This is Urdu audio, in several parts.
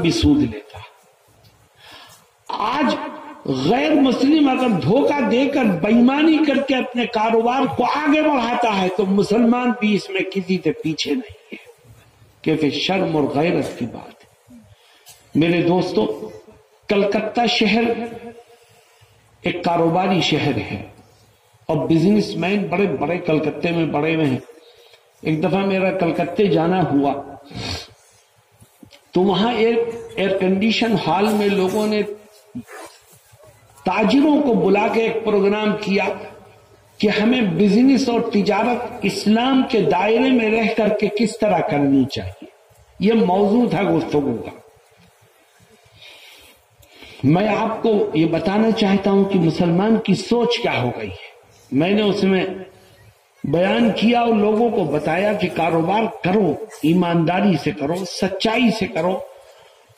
بھی سود لیتا ہے۔ آج غیر مسلم اگر دھوکہ دے کر بےایمانی کر کے اپنے کاروبار کو آگے بڑھاتا ہے تو مسلمان بھی اس میں کسی سے پیچھے نہیں ہے، کہ پھر شرم اور غیرت کی بات ہے۔ میرے دوستو، کلکتہ شہر ایک کاروباری شہر ہے اور بزنس مین بڑے بڑے کلکتے میں بڑے ہوئے ہیں۔ ایک دفعہ میرا کلکتے جانا ہوا تو وہاں ایک ایئر کنڈیشن ہال میں لوگوں نے تاجروں کو بلا کے ایک پروگرام کیا کہ ہمیں بزنس اور تجارت اسلام کے دائرے میں رہ کر کے کس طرح کرنی چاہیے، یہ موضوع تھا گفتگو کا۔ میں آپ کو یہ بتانا چاہتا ہوں کہ مسلمان کی سوچ کیا ہو گئی ہے۔ میں نے اس میں بیان کیا اور لوگوں کو بتایا کہ کاروبار کرو، ایمانداری سے کرو، سچائی سے کرو،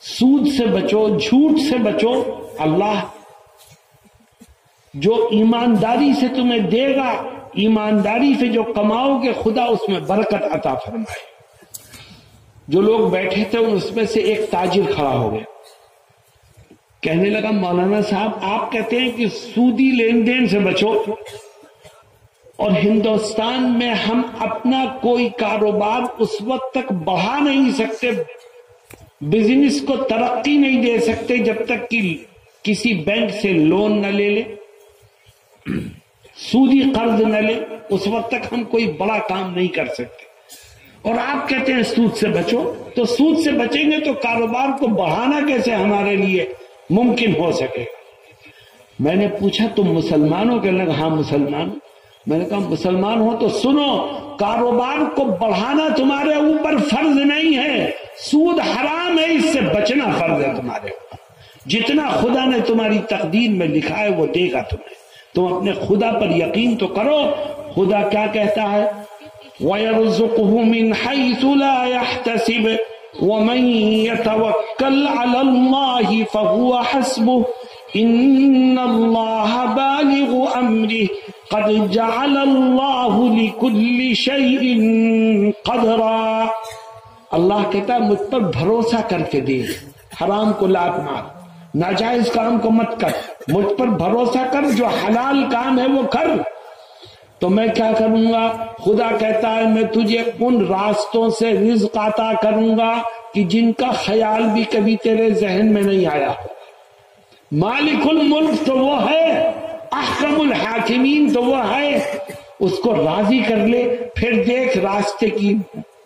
سود سے بچو، جھوٹ سے بچو۔ اللہ جو ایمانداری سے تمہیں دے گا، ایمانداری سے جو کماؤ گے، خدا اس میں برکت عطا فرمائے۔ جو لوگ بیٹھے تھے اس میں سے ایک تاجر کھڑا ہو گیا، کہنے لگا مولانا صاحب آپ کہتے ہیں کہ سودی لین دین سے بچو، اور ہندوستان میں ہم اپنا کوئی کاروبار اس وقت تک بڑھا نہیں سکتے، بزنس کو ترقی نہیں دے سکتے جب تک کہ کسی بینک سے لون نہ لے لے، سودی قرض نہ لے، اس وقت تک ہم کوئی بڑا کام نہیں کر سکتے۔ اور آپ کہتے ہیں سود سے بچو، تو سود سے بچیں گے تو کاروبار کو بڑھانا کیسے ہمارے لیے ممکن ہو سکے گا؟ میں نے پوچھا تم مسلمان ہو؟ کہنے لگا ہاں مسلمان۔ میں نے کہا مسلمان ہو تو سنو، کاروبار کو بڑھانا تمہارے اوپر فرض نہیں ہے، سود حرام ہے، اس سے بچنا فرض ہے تمہارے اوپر۔ جتنا خدا نے تمہاری تقدیر میں لکھا ہے وہ دے گا تمہیں، تم اپنے خدا پر یقین تو کرو۔ خدا کیا کہتا ہے؟ وَيَرْزُقْهُ مِنْ حَيْثُ لَا يَحْتَسِبُ وَمَنْ يَتَوَكَّلْ عَلَى اللَّهِ فَهُوَ حَسْبُهُ إِنَّ اللَّهَ بَالِغُ أَمْرِهِ قَدْ جَعَلَ اللَّهُ لِكُلِّ شَيْءٍ قَدْرًا۔ اللہ کہتا ہے مجھ پر بھروسہ کر کے دیکھ، حرام کو لات مار، ناجائز کام کو مت کر، مجھ پر بھروسہ کر، جو حلال کام ہے وہ کر، تو میں کیا کروں گا؟ خدا کہتا ہے میں تجھے ان راستوں سے رزق عطا کروں گا کہ جن کا خیال بھی کبھی تیرے ذہن میں نہیں آیا۔ مالک الملک تو وہ ہے، احکم الحاکمین تو وہ ہے، اس کو راضی کر لے، پھر دیکھ راستے کی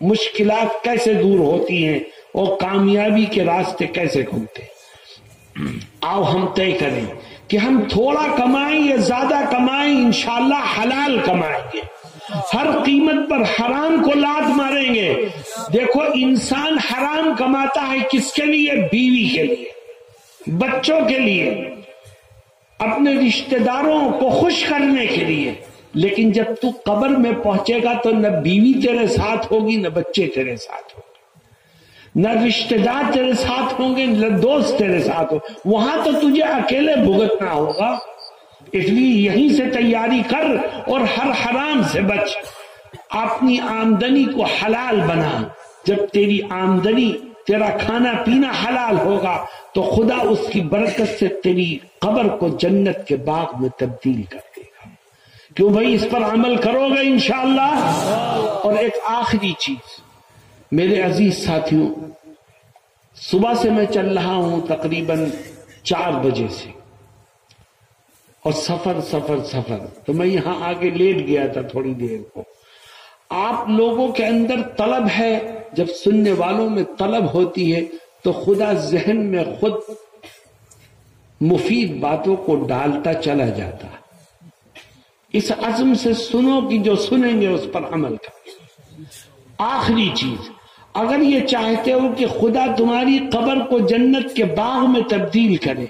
مشکلات کیسے دور ہوتی ہیں اور کامیابی کے راستے کیسے کھلتے ہیں۔ آؤ ہم طے کریں کہ ہم تھوڑا کمائیں یا زیادہ کمائیں، انشاءاللہ حلال کمائیں گے، ہر قیمت پر حرام کو لات ماریں گے۔ دیکھو انسان حرام کماتا ہے کس کے لیے؟ بیوی کے لیے، بچوں کے لیے، اپنے رشتہ داروں کو خوش کرنے کے لیے، لیکن جب تو قبر میں پہنچے گا تو نہ بیوی تیرے ساتھ ہوگی، نہ بچے تیرے ساتھ ہوں گے، نہ رشتہ دار تیرے ساتھ ہوں گے، نہ دوست تیرے ساتھ ہوں، وہاں تو تجھے اکیلے بھگتنا ہوگا۔ اس لیے یہیں سے تیاری کر اور ہر حرام سے بچ، اپنی آمدنی کو حلال بنا۔ جب تیری آمدنی، تیرا کھانا پینا حلال ہوگا تو خدا اس کی برکت سے تیری قبر کو جنت کے باغ میں تبدیل کر دے گا۔ کیوں بھائی؟ اس پر عمل کرو گے انشاءاللہ۔ اور ایک آخری چیز میرے عزیز ساتھیوں، صبح سے میں چل رہا ہوں تقریباً 4 بجے سے، اور سفر تو میں یہاں آگے لیٹ گیا تھا تھوڑی دیر کو۔ آپ لوگوں کے اندر طلب ہے، جب سننے والوں میں طلب ہوتی ہے تو خدا ذہن میں خود مفید باتوں کو ڈالتا چلا جاتا ہے۔ اس عزم سے سنو کہ جو سنیں گے اس پر عمل کریں۔ آخری چیز، اگر یہ چاہتے ہو کہ خدا تمہاری قبر کو جنت کے باغ میں تبدیل کرے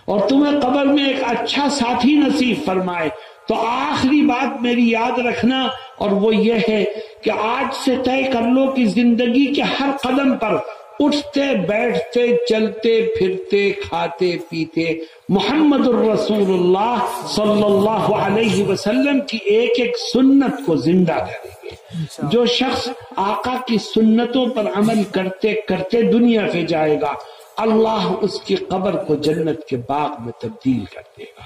اور تمہیں قبر میں ایک اچھا ساتھی نصیب فرمائے، تو آخری بات میری یاد رکھنا، اور وہ یہ ہے کہ آج سے طے کر لو کہ زندگی کے ہر قدم پر اٹھتے بیٹھتے چلتے پھرتے کھاتے پیتے محمد الرسول اللہ صلی اللہ علیہ وسلم کی ایک ایک سنت کو زندہ کریں گے۔ جو شخص آقا کی سنتوں پر عمل کرتے کرتے دنیا سے جائے گا، اللہ اس کی قبر کو جنت کے باغ میں تبدیل کر دے گا،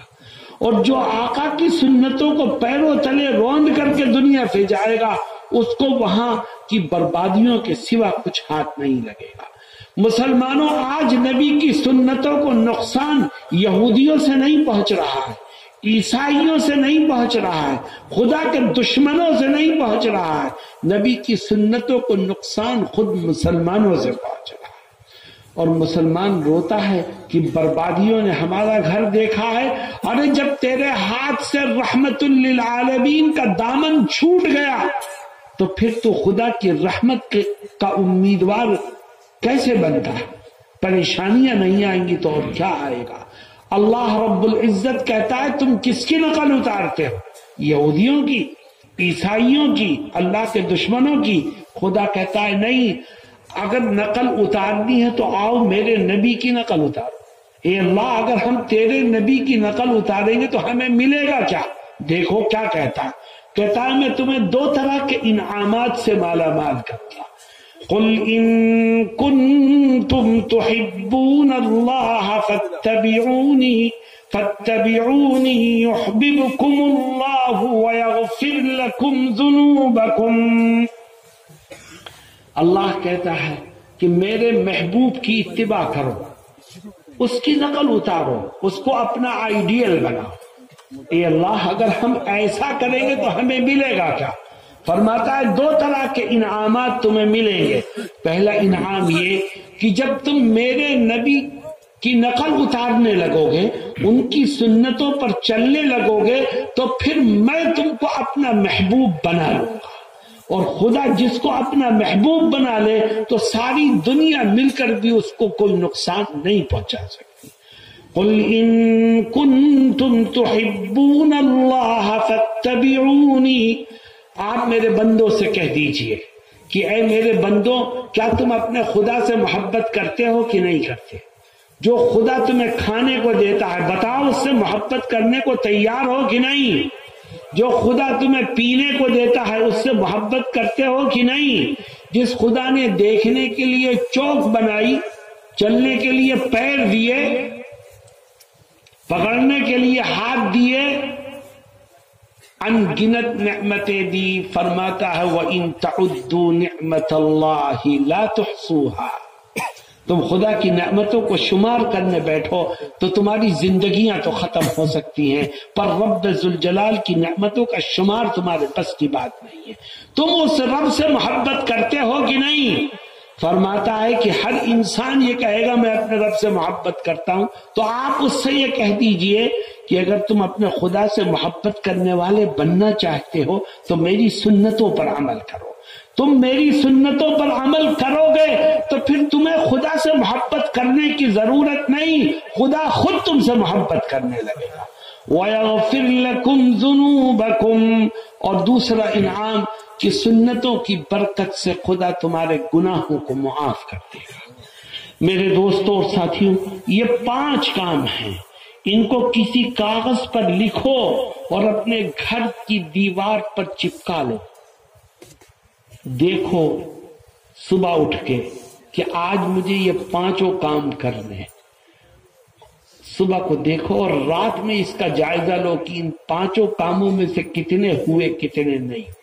اور جو آقا کی سنتوں کو پیروں تلے روند کر کے دنیا سے جائے گا، اس کو وہاں کی بربادیوں کے سوا کچھ ہاتھ نہیں لگے گا۔ مسلمانوں، آج نبی کی سنتوں کو نقصان یہودیوں سے نہیں پہنچ رہا ہے، عیسائیوں سے نہیں پہنچ رہا ہے، خدا کے دشمنوں سے نہیں پہنچ رہا ہے، نبی کی سنتوں کو نقصان خود مسلمانوں سے پہنچ رہا ہے۔ اور مسلمان روتا ہے کہ بربادیوں نے ہمارا گھر دیکھا ہے۔ ارے جب تیرے ہاتھ سے رحمت للعالمین کا دامن چھوٹ گیا تو پھر تو خدا کی رحمت کا امیدوار کیسے بنتا ہے؟ پریشانیاں نہیں آئیں گی تو اور کیا آئے گا؟ اللہ رب العزت کہتا ہے تم کس کی نقل اتارتے ہو؟ یہودیوں کی، عیسائیوں کی، اللہ کے دشمنوں کی؟ خدا کہتا ہے نہیں، اگر نقل اتارنی ہے تو آؤ میرے نبی کی نقل اتارو۔ اے اللہ، اگر ہم تیرے نبی کی نقل اتاریں گے تو ہمیں ملے گا کیا؟ دیکھو کیا کہتا ہے میں تمہیں دو طرح کے انعامات سے مالا مال کرتا۔ قل ان کنتم تحبون اللہ فاتبعونی یحببکم اللہ ویغفر لکم ذنوبکم۔ اللہ کہتا ہے کہ میرے محبوب کی اتباع کرو، اس کی نقل اتارو، اس کو اپنا آئیڈیل بناؤ۔ اے اللہ، اگر ہم ایسا کریں گے تو ہمیں ملے گا کیا؟ فرماتا ہے دو طرح کے انعامات تمہیں ملیں گے۔ پہلا انعام یہ کہ جب تم میرے نبی کی نقل اتارنے لگو گے، ان کی سنتوں پر چلنے لگو گے، تو پھر میں تم کو اپنا محبوب بنا لوں گا، اور خدا جس کو اپنا محبوب بنا لے تو ساری دنیا مل کر بھی اس کو کوئی نقصان نہیں پہنچا سکتی۔ قل ان کنتم تحبون اللہ فاتبعونی، آپ میرے بندوں سے کہہ دیجئے کہ اے میرے بندوں، کیا تم اپنے خدا سے محبت کرتے ہو کہ نہیں کرتے؟ جو خدا تمہیں کھانے کو دیتا ہے بتاؤ اس سے محبت کرنے کو تیار ہو کہ نہیں؟ جو خدا تمہیں پینے کو دیتا ہے اس سے محبت کرتے ہو کہ نہیں؟ جس خدا نے دیکھنے کے لیے چوک بنائی، چلنے کے لیے پیر دیے، پکڑنے کے لیے ہاتھ دیے، انگنت نعمتیں دی، فرماتا ہے وَإِن تَعُدُّوا نِعْمَةَ اللَّهِ لَا تُحْصُوهَا۔ تم خدا کی نعمتوں کو شمار کرنے بیٹھو تو تمہاری زندگیاں تو ختم ہو سکتی ہیں، پر رب ذوالجلال کی نعمتوں کا شمار تمہارے بس کی بات نہیں ہے۔ تم اس رب سے محبت کرتے ہو کہ نہیں؟ فرماتا ہے کہ ہر انسان یہ کہے گا میں اپنے رب سے محبت کرتا ہوں، تو آپ اس سے یہ کہہ دیجئے کہ اگر تم اپنے خدا سے محبت کرنے والے بننا چاہتے ہو تو میری سنتوں پر عمل کرو۔ تم میری سنتوں پر عمل کرو گے تو پھر تمہیں خدا سے محبت کرنے کی ضرورت نہیں، خدا خود تم سے محبت کرنے لگے گا۔ وَيَغْفِرْ لَكُمْ ذُنُوبَكُمْ، اور دوسرا انعام کہ سنتوں کی برکت سے خدا تمہارے گناہوں کو معاف کر دے گا۔ میرے دوستوں اور ساتھیوں، یہ 5 کام ہیں، ان کو کسی کاغذ پر لکھو اور اپنے گھر کی دیوار پر چپکا لو۔ دیکھو صبح اٹھ کے کہ آج مجھے یہ 5 کام کرنے، صبح کو دیکھو اور رات میں اس کا جائزہ لو کہ ان 5 کاموں میں سے کتنے ہوئے کتنے نہیں ہوئے۔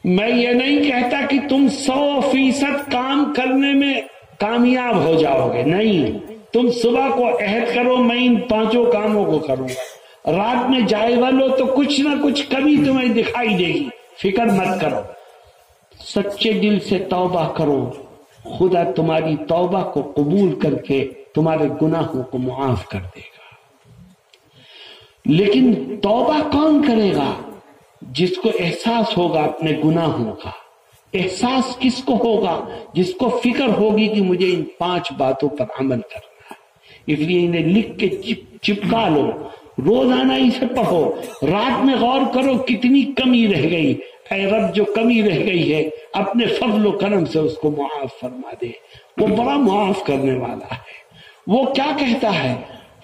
میں یہ نہیں کہتا کہ تم 100% کام کرنے میں کامیاب ہو جاؤ گے، نہیں، تم صبح کو عہد کرو میں ان 5 کاموں کو کروں گا، رات میں جائزہ لو تو کچھ نہ کچھ کمی تمہیں دکھائی دے گی، فکر مت کرو، سچے دل سے توبہ کرو، خدا تمہاری توبہ کو قبول کر کے تمہارے گناہوں کو معاف کر دے گا۔ لیکن توبہ کون کرے گا؟ جس کو احساس ہوگا اپنے گناہوں کا۔ احساس کس کو ہوگا؟ جس کو فکر ہوگی کہ مجھے ان 5 باتوں پر عمل کرنا ہے۔ اس لیے انہیں لکھ کے چپکا لو، روزانہ اسے پڑھو، رات میں غور کرو کتنی کمی رہ گئی، اے رب جو کمی رہ گئی ہے اپنے فضل و کرم سے اس کو معاف فرما دے، وہ بڑا معاف کرنے والا ہے۔ وہ کیا کہتا ہے؟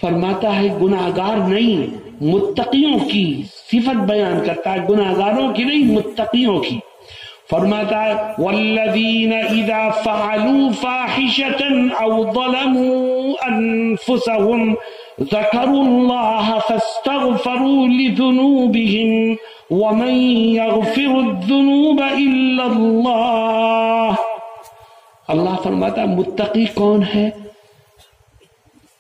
فرماتا ہے گناہگار نہیں، متقیوں کی صفت بیان کرتا ہے، گناہگاروں کی نہیں متقیوں کی. فرماتا ہے والذین اذا فعلوا فاحشة او ظلموا انفسهم ذکروا اللہ فاستغفروا لذنوبهم ومن يغفر الذنوب الا اللہ. اللہ فرماتا ہے متقی کون ہے؟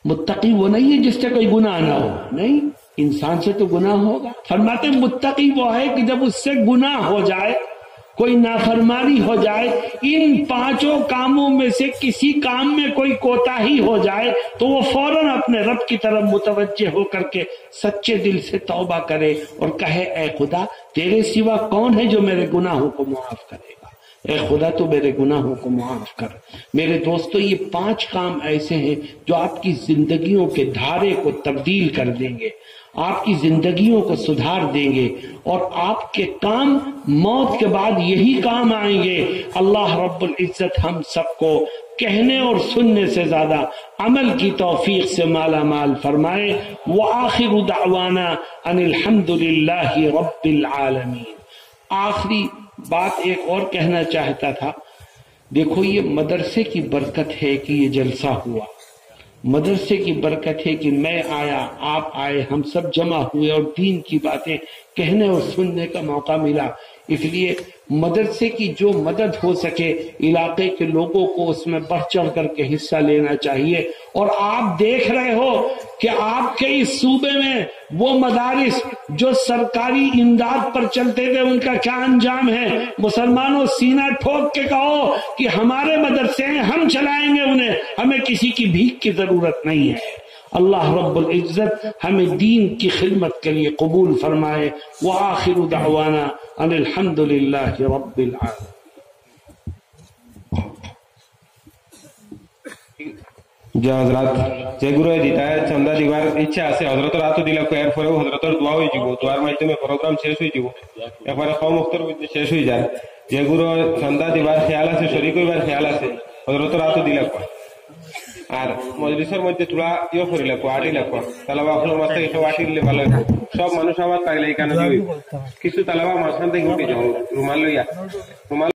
متقی وہ نہیں ہے جس سے کوئی گناہ نہ ہو، نہیں، انسان سے تو گناہ ہوگا. فرماتے ہیں متقی وہ ہے کہ جب اس سے گناہ ہو جائے، کوئی نافرمانی ہو جائے، ان پانچوں کاموں میں سے کسی کام میں کوئی کوتاہی ہو جائے تو وہ فوراً اپنے رب کی طرف متوجہ ہو کر کے سچے دل سے توبہ کرے اور کہے اے خدا تیرے سوا کون ہے جو میرے گناہوں کو معاف کرے گا، اے خدا تو میرے گناہوں کو معاف کر. میرے دوستو یہ 5 کام ایسے ہیں جو آپ کی زندگیوں کے دھارے کو تبدیل کر دیں گے، آپ کی زندگیوں کو سدھار دیں گے، اور آپ کے کام موت کے بعد یہی کام آئیں گے. اللہ رب العزت ہم سب کو کہنے اور سننے سے زیادہ عمل کی توفیق سے مالا مال فرمائے. وآخر دعوانا ان الحمد للہ رب العالمین. آخری بات ایک اور کہنا چاہتا تھا. دیکھو یہ مدرسے کی برکت ہے کہ یہ جلسہ ہوا، مدرسے کی برکت ہے کہ میں آیا، آپ آئے، ہم سب جمع ہوئے اور دین کی باتیں کہنے اور سننے کا موقع ملا. اس لیے مدرسے کی جو مدد ہو سکے علاقے کے لوگوں کو اس میں بڑھ چڑھ کر کے حصہ لینا چاہیے. اور آپ دیکھ رہے ہو کہ آپ کے اس صوبے میں وہ مدارس جو سرکاری امداد پر چلتے تھے ان کا کیا انجام ہے. مسلمانوں سینہ ٹھوک کے کہو کہ ہمارے مدرسے ہیں، ہم چلائیں گے انہیں، ہمیں کسی کی بھیک کی ضرورت نہیں ہے. اللہ رب العزت ہمیں دین کی خدمت کے لیے قبول فرمائے. وآخر دعوانا ان الحمد للہ رب العالمین. যে হজরত যে গুরুয়ে দিতা চন্দা দিবার ইচ্ছা আছে হজরতের হাতও দিলা এর পরেও হজরতের দোয়া হয়ে যাব, দোয়ার মাধ্যমে প্রোগ্রাম শেষ হয়ে যাব, এরপরে কম অক্তর মধ্যে শেষ হয়ে যায়. যে গুরু চন্দা দিবার খেয়াল আছে, শরীক হইবার খেয়াল আছে, হজরতের হাতও দিলা আর মজলিসের মধ্যে তোরা ইয়ে করে লেখো, আটি লেখো, তালাবা আপনার মাথায় এসব আটি দিলে ভালো হইব. সব মানুষ আবার থাকলে এই কারণে কিছু তালাবা মাঝখান থেকে উঠে যাও রুমাল লইয়া, রুমাল